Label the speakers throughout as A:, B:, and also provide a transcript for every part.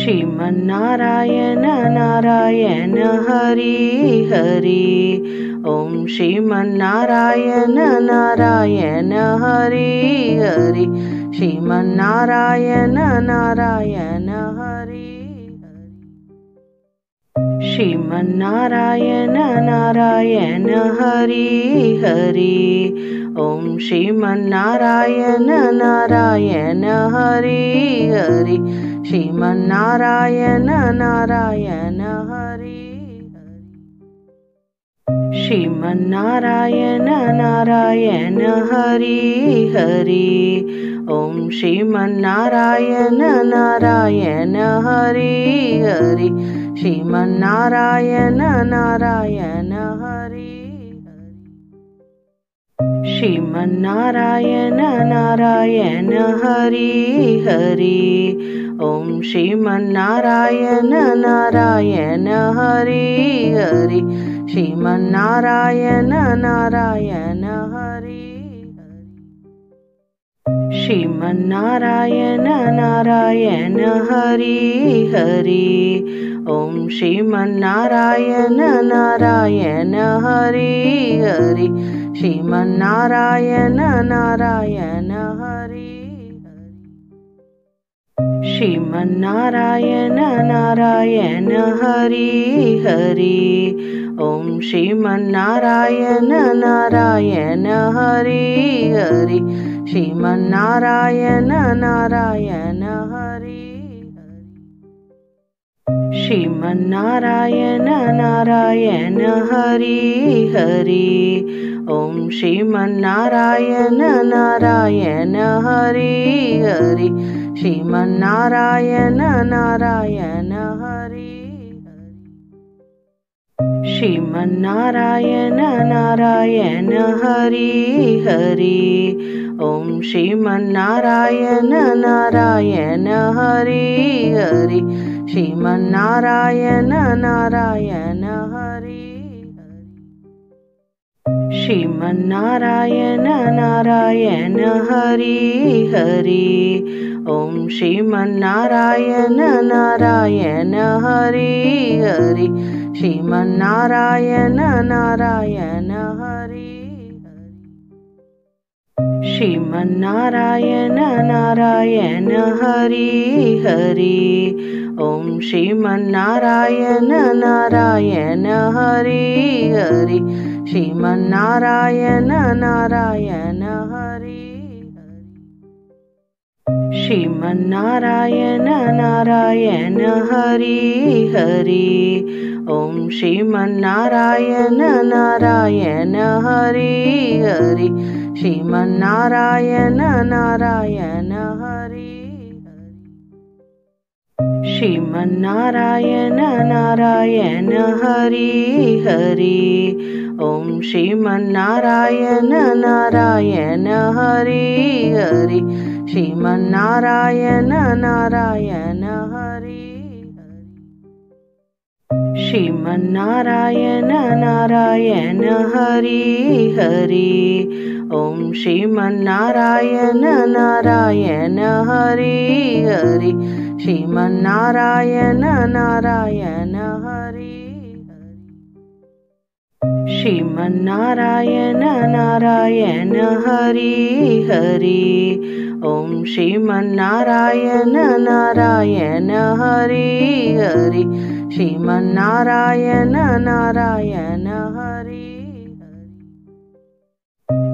A: Sriman Narayana Narayan Hari Hari. Om Sriman Narayana Narayan Hari Hari. Sriman Narayana Narayan Hari Hari. Sriman Narayana Narayan Hari Hari. Om Sriman Narayana Narayan Hari Hari. Sriman Narayana Narayan Hari Hari. Sriman Narayana Narayan Hari Hari. Om Sriman Narayana Narayan Hari Hari. Sriman Narayana Narayan Hari Hari. Sriman Narayana Narayan Hari Hari. Om Sriman Narayana Narayan Hari Hari. Sriman Narayana Narayan Hari Hari. Sriman Narayana Narayan Hari Hari. Om Sriman Narayana Narayan Hari Hari. Sriman Narayana Narayan Hari Hari. Sriman Narayana Narayan Hari Hari. Om Sriman Narayana Narayan Hari Hari. Sriman Narayana Narayan Hari Hari. Sriman Narayana Narayan Hari Hari. Om Sriman Narayana Narayan Hari Hari. Sriman Narayana Narayan Hari Hari. Sriman Narayana Narayan Hari Hari. Om Sriman Narayana Narayan Hari Hari. Sriman Narayana Narayan Hari Hari. Sriman Narayana Narayan Hari Hari. Om Sriman Narayana Narayan Hari Hari. Sriman Narayana Narayan Hari Hari. Sriman Narayana Narayan Hari Hari. Om Sriman Narayana Narayan Hari Hari. Sriman Narayana Narayan Hari Hari. Sriman Narayana Narayan Hari Hari. Om Sriman Narayana Narayan Hari Hari. Sriman Narayana Narayan Hari Hari. Sriman Narayana Narayan Hari Hari. Om Sriman Narayana Narayan Hari Hari. Sriman Narayana Narayan Hari Hari. Sriman Narayana Narayan Hari Hari. Om Sriman Narayana Narayan Hari Hari. Sriman Narayana Narayan Hari Hari. Sriman Narayana Narayan Hari Hari. Om Sriman Narayana Narayan Hari Hari. Sriman Narayana Narayan Hari Hari.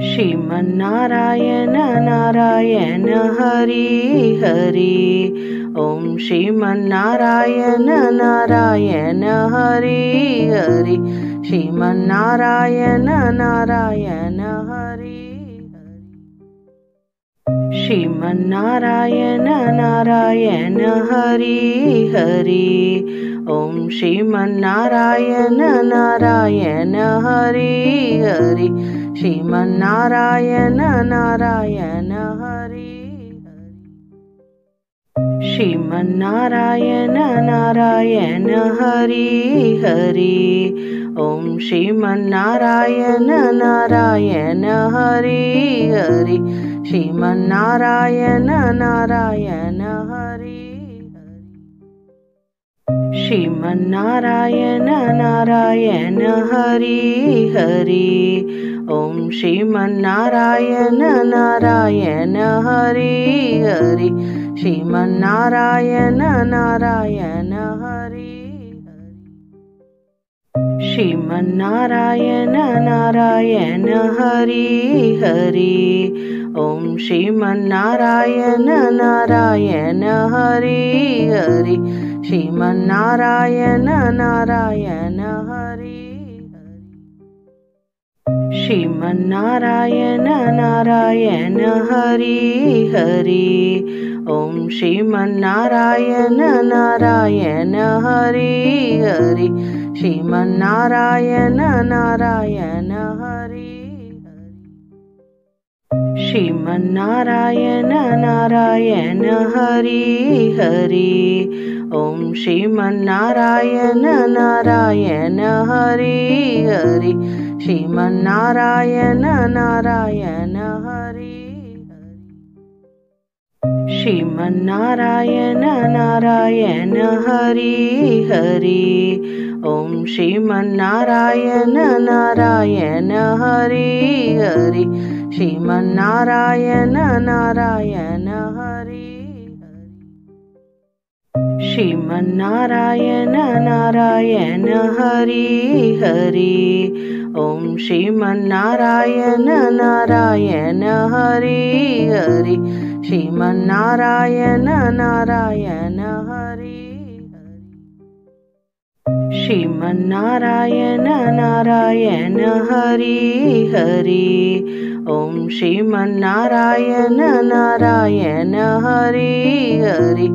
A: Sriman Narayana Narayan Hari Hari. Om Sriman Narayana Narayan Hari Hari. Sriman Narayana Narayan Hari Hari. Sriman Narayana Narayan Hari Hari. Om Sriman Narayana Narayan Hari Hari. Sriman Narayana Narayan Hari Hari. Sriman Narayana Narayan Hari Hari. Om Sriman Narayana Narayan Hari Hari. Sriman Narayana Narayan Hari Hari. Sriman Narayana Narayan Hari Hari. Om Sriman Narayana Narayan Hari Hari. Sriman Narayana Narayan Hari Hari. Sriman Narayana Narayan Hari Hari. Om Sriman Narayana Narayan Hari Hari. Sriman Narayana Narayan Hari Hari. Sriman Narayana Narayan Hari Hari. Om Sriman Narayana Narayan Hari Hari. Sriman Narayana Narayan Hari Hari. Sriman Narayana Narayan Hari Hari. Om Sriman Narayana Narayan Hari Hari. Sriman Narayana Narayan Hari Hari. Sriman Narayana Narayan Hari Hari. Om Sriman Narayana Narayan Hari Hari. Sriman Narayana Narayan Hari Hari. Sriman Narayana Narayan Hari Hari. Om Sriman Narayana Narayan Hari Hari. Sriman Narayana Narayan Hari Hari. Sriman Narayana Narayan Hari Hari. Om Sriman Narayana Narayan Hari Hari.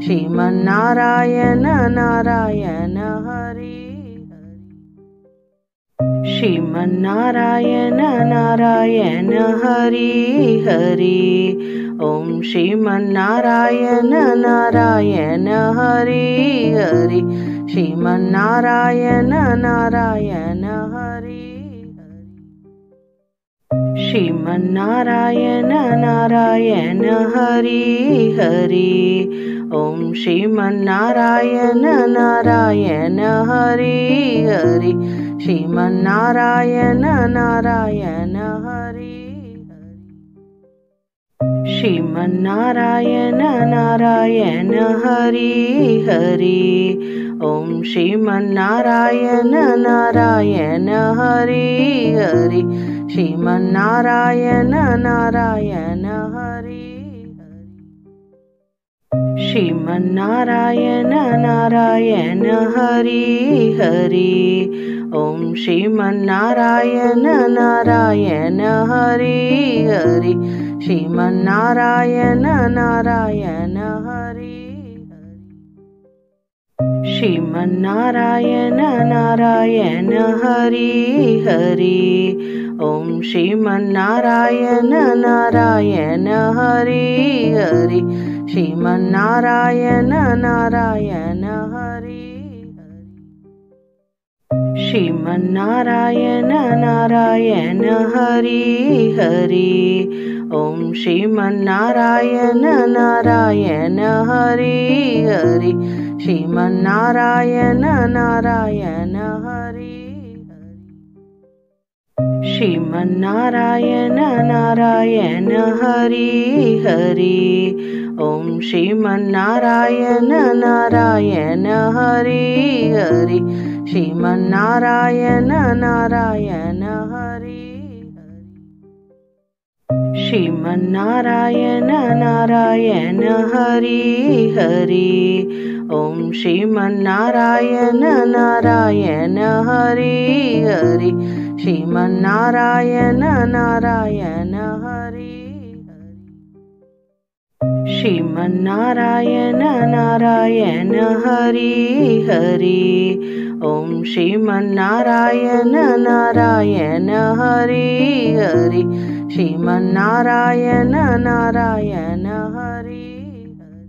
A: Sriman Narayana Narayan Hari Hari. Sriman Narayana Narayan Hari Hari. Om Sriman Narayana Narayan Hari Hari. Sriman Narayana Narayan Hari Hari. Sriman Narayana Narayan Hari Hari. Om Sriman Narayana Narayan Hari Hari. Sriman Narayana Narayan Hari Hari. Sriman Narayana Narayan Hari Hari. Om Sriman Narayana Narayan Hari Hari. Sriman Narayana Narayan Hari Hari. Sriman Narayana Narayan Hari Hari. Om Sriman Narayana Narayan Hari Hari. Sriman Narayana Narayan Hari Hari. Sriman Narayana Narayan Hari Hari. Om Sriman Narayana Narayan Hari Hari. Sriman Narayana Narayan Hari Hari. Sriman Narayana Narayan Hari Hari. Om Sriman Narayana Narayan Hari Hari. Sriman Narayana Narayan Hari Hari. Sriman Narayana Narayan Hari Hari. Om Sriman Narayana Narayan Hari Hari. Sriman Narayana Narayan Hari Hari. Sriman Narayana Narayan Hari Hari. Om Sriman Narayana Narayan Hari Hari. Sriman Narayana Narayan Hari Hari. Sriman Narayana Narayan Hari Hari. Om Sriman Narayana Narayan Hari Hari. Sriman Narayana Narayan Hari Hari.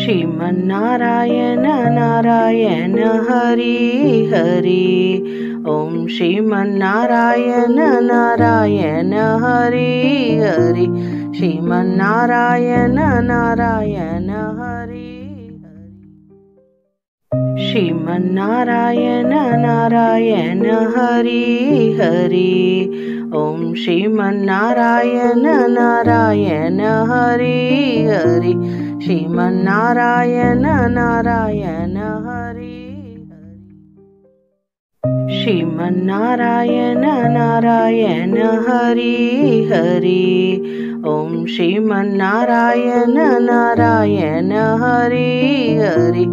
A: Sriman Narayana Narayan Hari Hari. Om Sriman Narayana Narayan Hari Hari. Sriman Narayana Narayan Hari Hari. Sriman Narayana Narayan Hari Hari. Om Sriman Narayana Narayan Hari Hari. Sriman Narayana Narayan Hari Hari. Sriman Narayana Narayan Hari Hari. Om Sriman Narayana Narayan Hari Hari.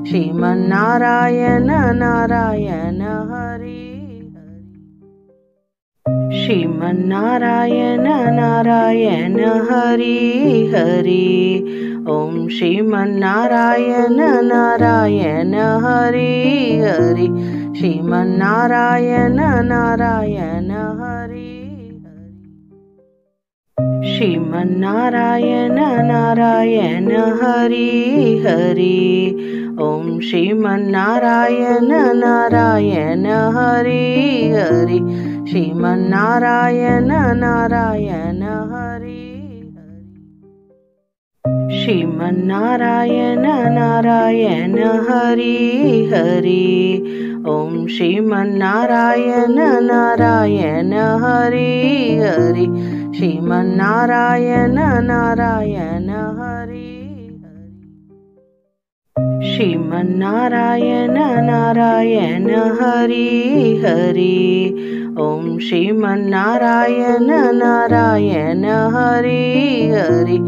A: Sriman Narayana Narayan Hari Hari. Sriman Narayana Narayan Hari Hari. Om Sriman Narayana Narayan Hari Hari. Sriman Narayana Narayan Hari Hari. Sriman Narayana Narayan Hari Hari. Om Sriman Narayana Narayan Hari Hari. Sriman Narayana Narayan Hari Hari. Sriman Narayana Narayan Hari Hari. Om Sriman Narayana Narayan Hari Hari. Sriman Narayana Narayan Hari Hari. Sriman Narayana Narayan Hari Hari. Om Sriman Narayana Narayan Hari Hari.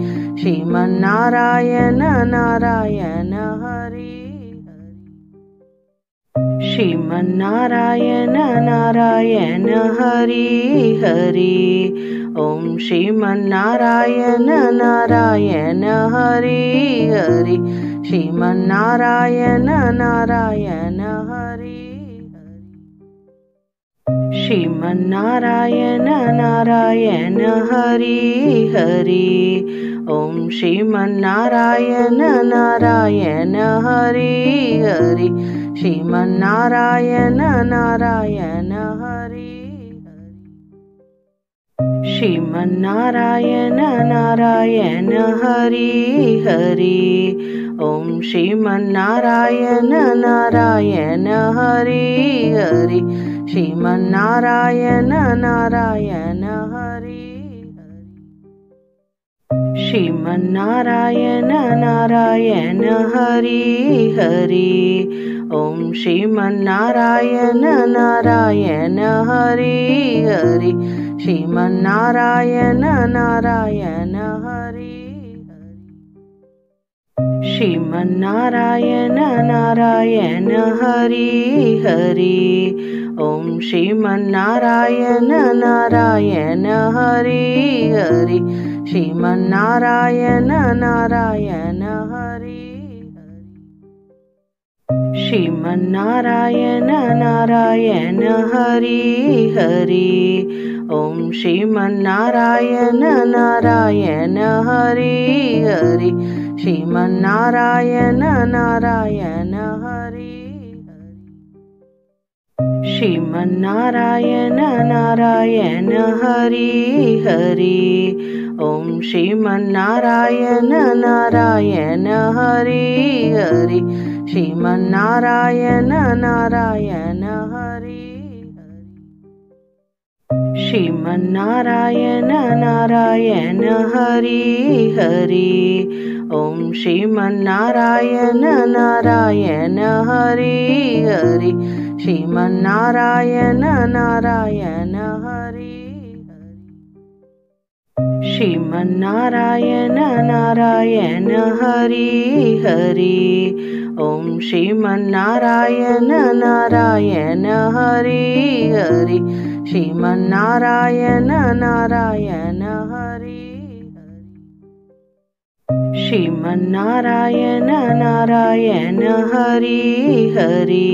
A: Sriman Narayana Narayan Hari Hari. Sriman Narayana Narayan Hari Hari. Om Sriman Narayana Narayan Hari Hari. Sriman Narayana Narayan Hari Hari. Sriman Narayana Narayan Hari Hari. Om Sriman Narayana Narayan Hari Hari. Sriman Narayana Narayan Hari Hari. Sriman Narayana Narayan Hari Hari. Om Sriman Narayana Narayan Hari Hari. Sriman Narayana Narayan Hari Hari. Sriman Narayana Narayan Hari Hari. Om Sriman Narayana Narayan Hari Hari. Sriman Narayana Narayan Hari Hari. Sriman Narayana Narayan Hari Hari. Om Sriman Narayana Narayan Hari Hari. Sriman Narayana Narayan Hari Hari. Sriman Narayana Narayan Hari Hari. Om Sriman Narayana Narayan Hari Hari. Sriman Narayana Narayan Hari Hari. Sriman Narayana Narayan Hari Hari. Om Sriman Narayana Narayan Hari Hari. Sriman Narayana Narayan Hari Hari. Sriman Narayana Narayan Hari Hari. Om Sriman Narayana Narayan Hari Hari. Sriman Narayana Narayan Hari Hari. Sriman Narayana Narayan Hari Hari. Om Sriman Narayana Narayan Hari Hari. Sriman Narayana Narayan Hari Hari. Sriman Narayana Narayan Hari Hari.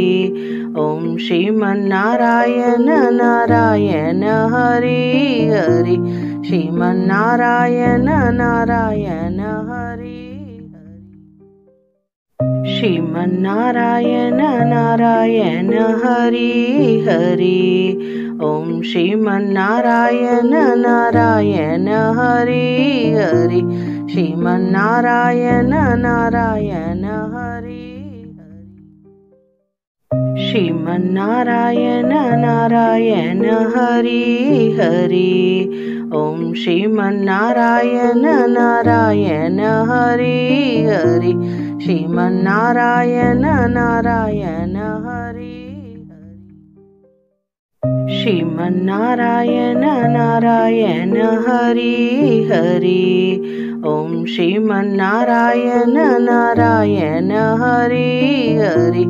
A: Om Sriman Narayana Narayan Hari Hari. Sriman Narayana Narayan Hari Hari. Sriman Narayana Narayan Hari Hari. Om Sriman Narayana Narayan Hari Hari. Sriman Narayana Narayan Hari Hari. Sriman Narayana Narayan Hari Hari. Om Sriman Narayana Narayan Hari Hari. Sriman Narayana Narayan Hari Hari. Sriman Narayana Narayan Hari Hari. Om Sriman Narayana Narayan Hari Hari.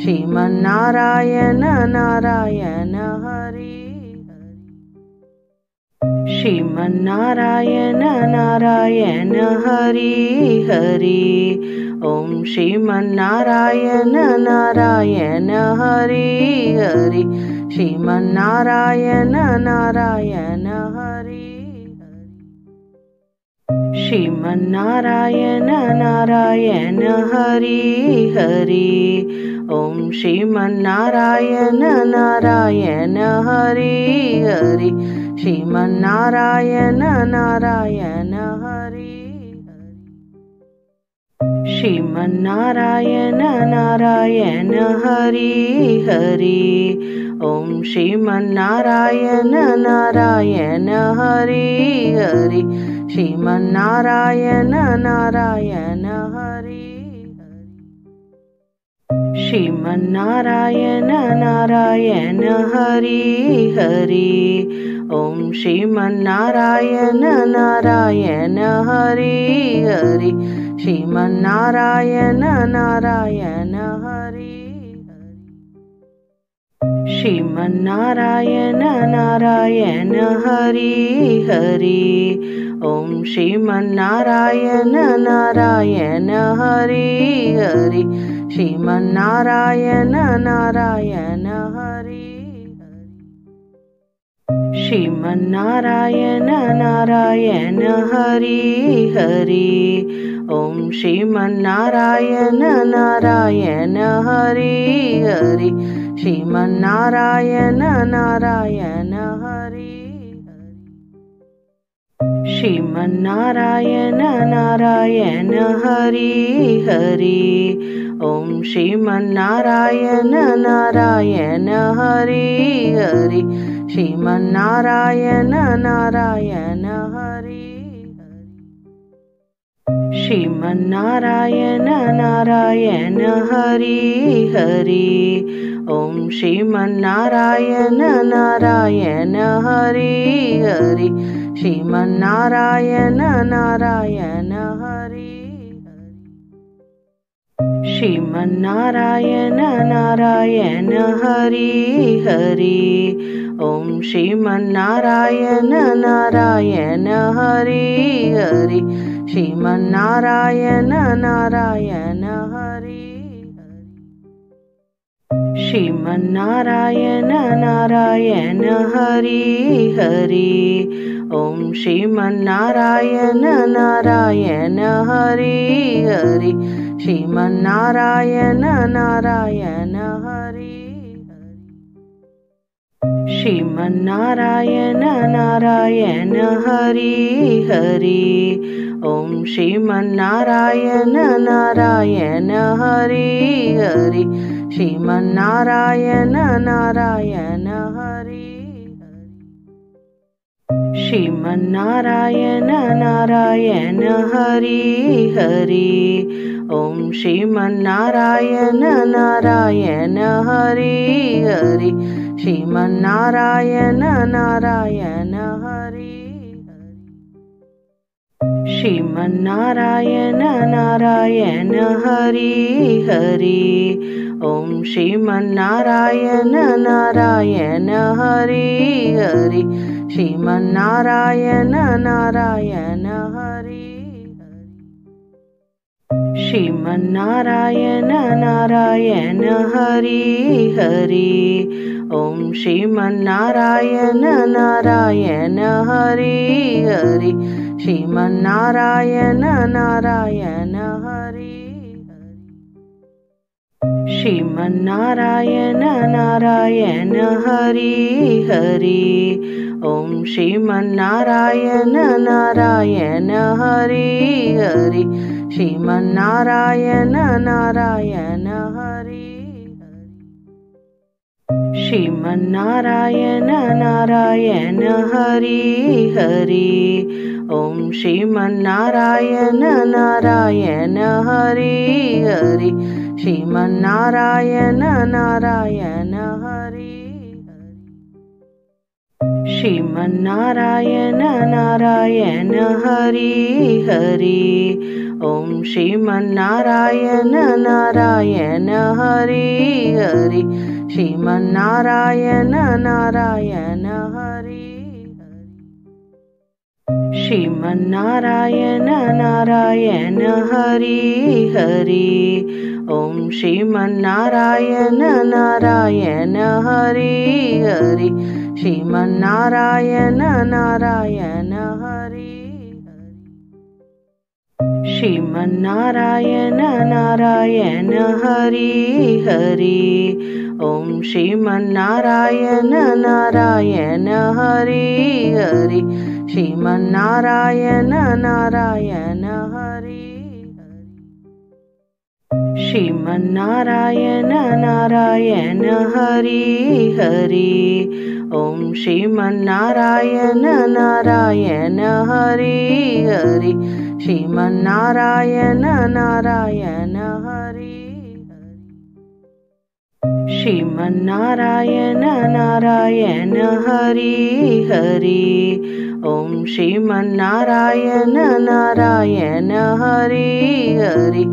A: Sriman Narayana Narayan Hari Hari. Sriman Narayana Narayan Hari Hari. Om Sriman Narayana Narayan Hari Hari. Sriman Narayana Narayan Hari Hari. Sriman Narayana Narayan Hari Hari. Om Sriman Narayana Narayan Hari Hari. Sriman Narayana Narayan Hari Hari. Sriman Narayana Narayan Hari Hari. Om Sriman Narayana Narayan Hari Hari. Sriman Narayana Narayan Hari Hari. Sriman Narayana Narayan Hari Hari. Om Sriman Narayana Narayan Hari Hari. Sriman Narayana Narayan Hari Hari. Sriman Narayana Narayan Hari Hari. Om Sriman Narayana Narayan Hari Hari. Sriman Narayana Narayan Hari Hari. Sriman Narayana Narayan Hari Hari. Om Sriman Narayana Narayan Hari Hari. Sriman Narayana Narayan Hari Hari. Sriman Narayana Narayan Hari Hari. Om Sriman Narayana Narayan Hari Hari. Sriman Narayana Narayan Hari Hari. Sriman Narayana Narayan Hari Hari. Om Sriman Narayana Narayan Hari Hari. Sriman Narayana Narayan Hari Hari. Sriman Narayana Narayan Hari Hari. Om Sriman Narayana Narayan Hari Hari. Sriman Narayana Narayan Hari Hari. Sriman Narayana Narayan Hari Hari. Om Sriman Narayana Narayan Hari Hari. Sriman Narayana Narayan Hari Hari. Sriman Narayana Narayan Hari Hari. Om Sriman Narayana Narayan Hari Hari. Sriman Narayana Narayan Hari Hari. Sriman Narayana Narayan Hari Hari. Om Sriman Narayana Narayan Hari Hari. Sriman Narayana Narayan Hari Hari. Sriman Narayana Narayan Hari Hari. Om Sriman Narayana Narayan Hari Hari. Sriman Narayana Narayan Hari Hari. Sriman Narayana Narayan Hari Hari. Om Sriman Narayana Narayan Hari Hari. Sriman Narayana Narayan Hari Hari. Sriman Narayana Narayan Hari Hari. Om Sriman Narayana Narayan Hari Hari. Sriman Narayana Narayan Hari Hari. Sriman Narayana Narayan Hari Hari. Om Sriman Narayana Narayan Hari Hari. Sriman Narayana Narayan Hari Hari. Sriman Narayana Narayan Hari Hari. Om Sriman Narayana Narayan Hari Hari. Sriman Narayana Narayan Hari Hari. Sriman Narayana Narayan Hari Hari. Om Sriman Narayana Narayan Hari Hari. Sriman Narayana Narayan Hari Hari. Sriman Narayana Narayan Hari Hari. Om Sriman Narayana Narayan Hari Hari. Sriman Narayana Narayan Hari Hari. Sriman Narayana Narayan Hari Hari. Om Sriman Narayana Narayan Hari Hari. Sriman Narayana Narayan Hari Hari. Sriman Narayana Narayan Hari Hari. Om Sriman Narayana Narayan Hari Hari.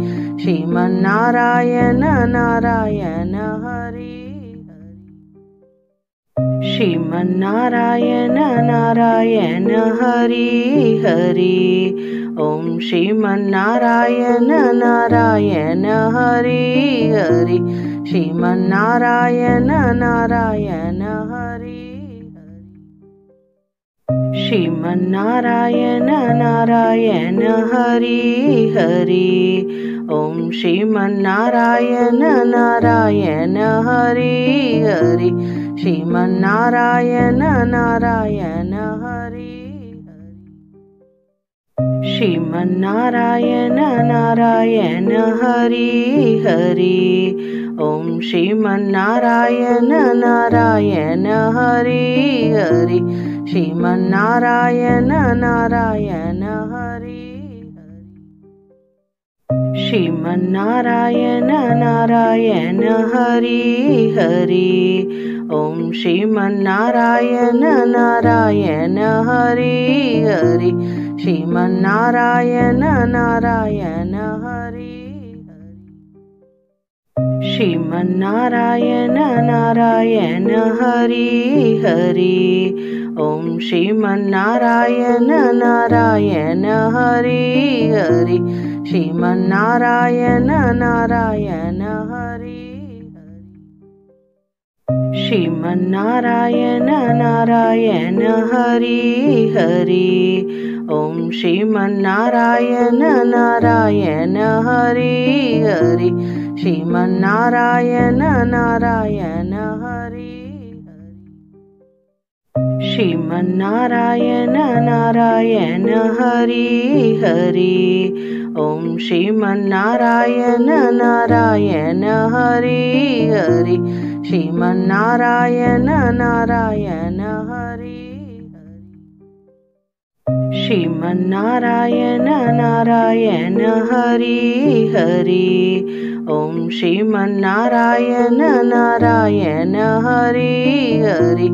A: Sriman Narayana Narayan Hari Hari. Sriman Narayana Narayan Hari Hari. Om Sriman Narayana Narayan Hari Hari. Sriman Narayana Narayan Hari Hari. Sriman Narayana Narayan Hari Hari. Om Sriman Narayana Narayan Hari Hari. Sriman Narayana Narayan Hari Hari. Sriman Narayana Narayan Hari Hari. Om Sriman Narayana Narayan Hari Hari. Sriman Narayana Narayan Hari Hari. Sriman Narayana Narayan Hari Hari. Om Sriman Narayana Narayan Hari Hari. Sriman Narayana Narayan Hari Hari. Sriman Narayana Narayan Hari Hari. Om Sriman Narayana Narayan Hari Hari. Sriman Narayana Narayan Hari Hari. Sriman Narayana Narayan Hari Hari. Om Sriman Narayana Narayan Hari Hari. Sriman Narayana Narayan Hari Hari. Sriman Narayana Narayan Hari Hari. Om Sriman Narayana Narayan Hari Hari. Sriman Narayana Narayan Hari Hari. Sriman Narayana Narayan Hari Hari. Om Sriman Narayana Narayan Hari Hari.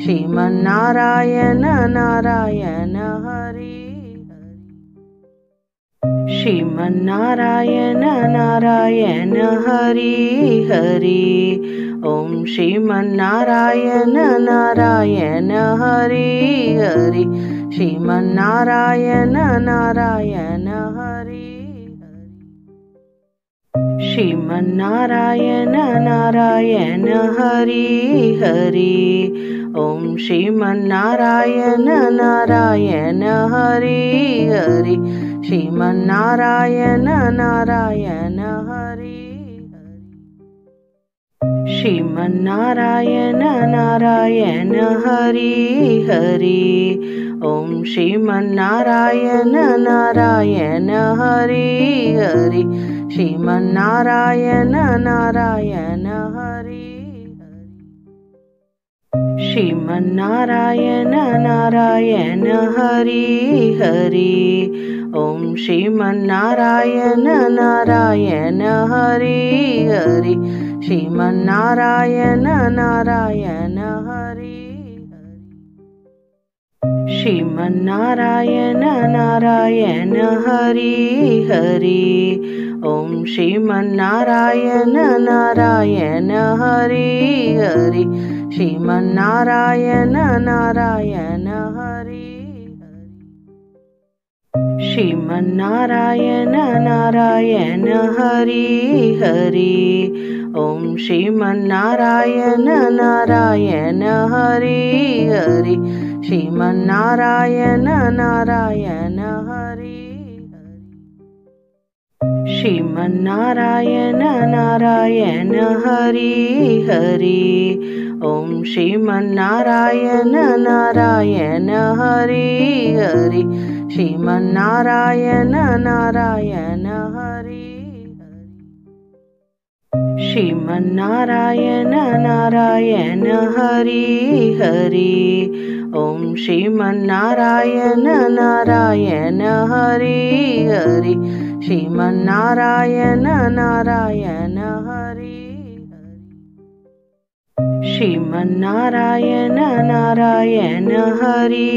A: Sriman Narayana Narayan Hari Hari. Sriman Narayana Narayan Hari Hari. Om Sriman Narayana Narayan Hari Hari. Sriman Narayana Narayan Hari Hari. Sriman Narayana Narayan Hari Hari. Om Sriman Narayana Narayan Hari Hari. Sriman Narayana Narayan Hari Hari. Sriman Narayana Narayan Hari Hari. Om Sriman Narayana Narayan Hari Hari. Sriman Narayana Narayan Hari Hari. Sriman Narayana Narayan Hari Hari. Om Sriman Narayana Narayan Hari Hari. Sriman Narayana Narayan Hari Hari. Sriman Narayana Narayan Hari Hari. Om Sriman Narayana Narayan Hari Hari. Sriman Narayana Narayan Hari Hari. Sriman Narayana Narayan Hari Hari. Om Sriman Narayana Narayan Hari Hari. Sriman Narayana Narayan Hari Hari. Sriman Narayana Narayan Hari Hari. Om Sriman Narayana Narayan Hari Hari. Sriman Narayana Narayan Hari Hari. Sriman Narayana Narayan Hari Hari. Om Sriman Narayana Narayan Hari Hari. Sriman Narayana Narayan Hari Hari. Sriman Narayana Narayan Hari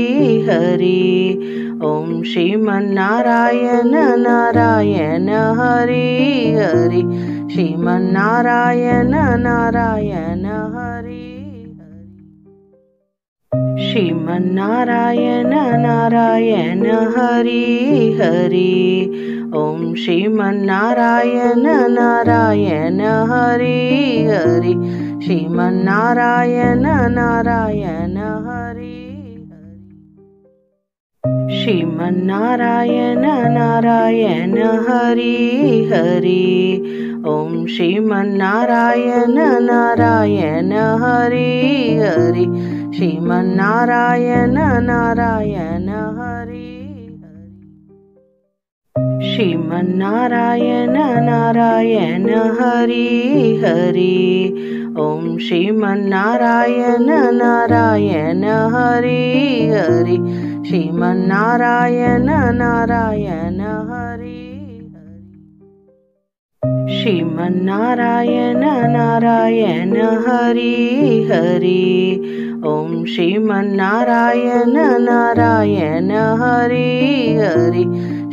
A: Hari. Om Sriman Narayana Narayan Hari Hari. Sriman Narayana Narayan Hari Hari. Sriman Narayana Narayan Hari Hari. Om Sriman Narayana Narayan Hari Hari. Sriman Narayana Narayan Hari Hari. Sriman Narayana Narayan Hari Hari. Om Sriman Narayana Narayan Hari Hari. Sriman Narayana Narayan Hari Hari. Sriman Narayana Narayan Hari Hari. Om Sriman Narayana Narayan Hari Hari. Sriman Narayana Narayan Hari Hari. Sriman Narayana Narayan Hari Hari. Om Sriman Narayana Narayan Hari Hari.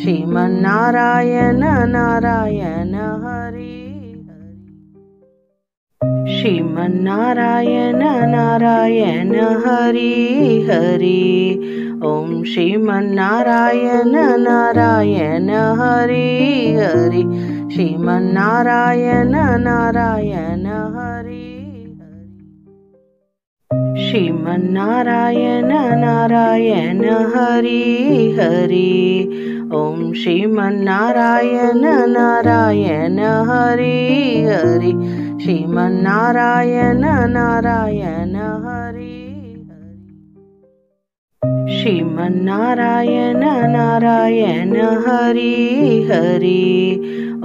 A: Sriman Narayana Narayan Hari Hari. Sriman Narayana Narayan Hari Hari. Om Sriman Narayana Narayan Hari Hari. Sriman Narayana Narayan Hari Hari. Sriman Narayana Narayan Hari Hari. Om Sriman Narayana Narayan Hari Hari. Sriman Narayana Narayan Hari Hari. Sriman Narayana Narayan Hari Hari.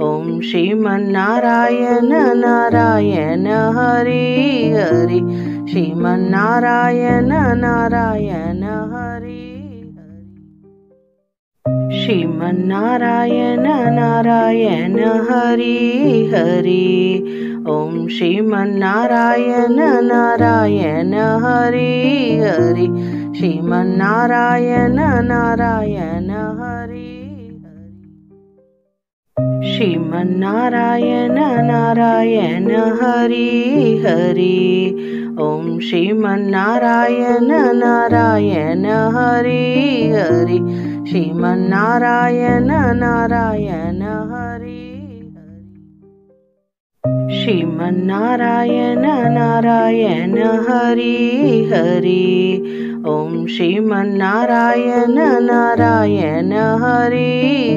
A: Om Sriman Narayana Narayan Hari Hari. Sriman Narayana Narayan Hari Hari. Sriman Narayana Narayan Hari Hari. Om Sriman Narayana Narayan Hari Hari. Sriman Narayana Narayan Hari Hari. Sriman Narayana Narayan Hari Hari. Om Sriman Narayana Narayan Hari Hari. Sriman Narayana Narayan Hari Hari. Sriman Narayana Narayan Hari Hari. Om Sriman Narayana Narayan Hari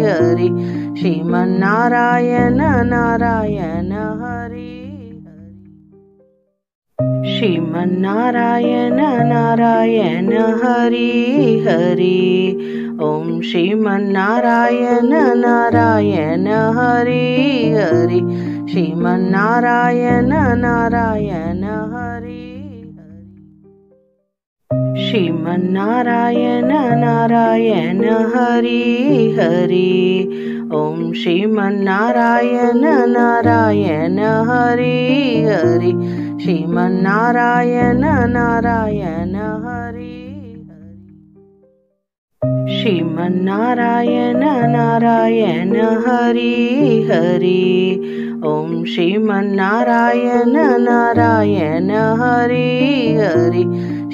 A: Hari. Sriman Narayana Narayan Hari Hari. Sriman Narayana Narayan Hari Hari. Om Sriman Narayana Narayan Hari Hari. Sriman Narayana Narayan Hari Sriman Narayana Narayan Hari Hari Om Sriman Narayana Narayan Hari Hari Sriman Narayana Narayan Hari Sriman Narayana Narayan Hari Hari Om Sriman Narayana Narayan Hari Hari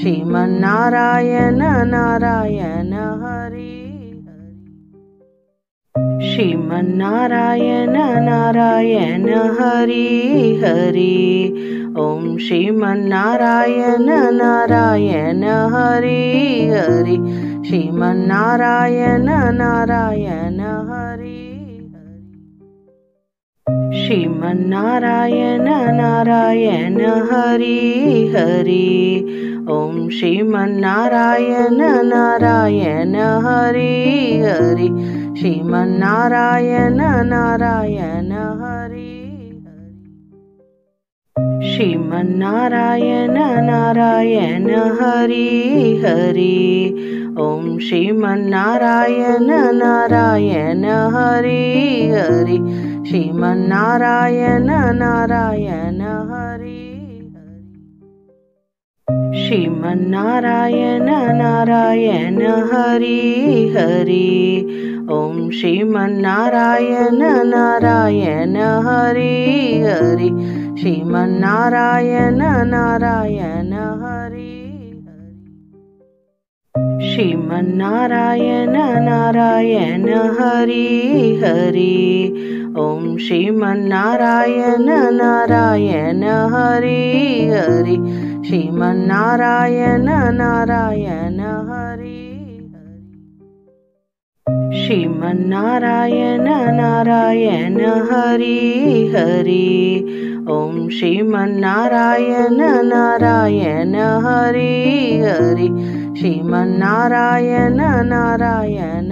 A: Sriman Narayana Narayan Hari Sriman Narayana Narayan Hari Hari Om Sriman Narayana Narayan Hari Hari Sriman Narayana Narayan Hari Sriman Narayana Narayan Hari Hari Om Sriman Narayana Narayan Hari Hari Sriman Narayana Narayan Hari Sriman Narayana Narayan Hari Hari Om Sriman Narayana Narayan Hari Hari Sriman Narayana Narayan Hari Sriman Narayana Narayan Hari Hari Om Sriman Narayana Narayan Hari Hari Sriman Narayana Narayan Hari Sriman Narayana Narayan Hari Hari Om Sriman Narayana Narayan Hari Hari Sriman Narayana Narayan Hari Sriman Narayana Narayan Hari Hari Om Sriman Narayana Narayan Hari Hari Sriman Narayana Narayana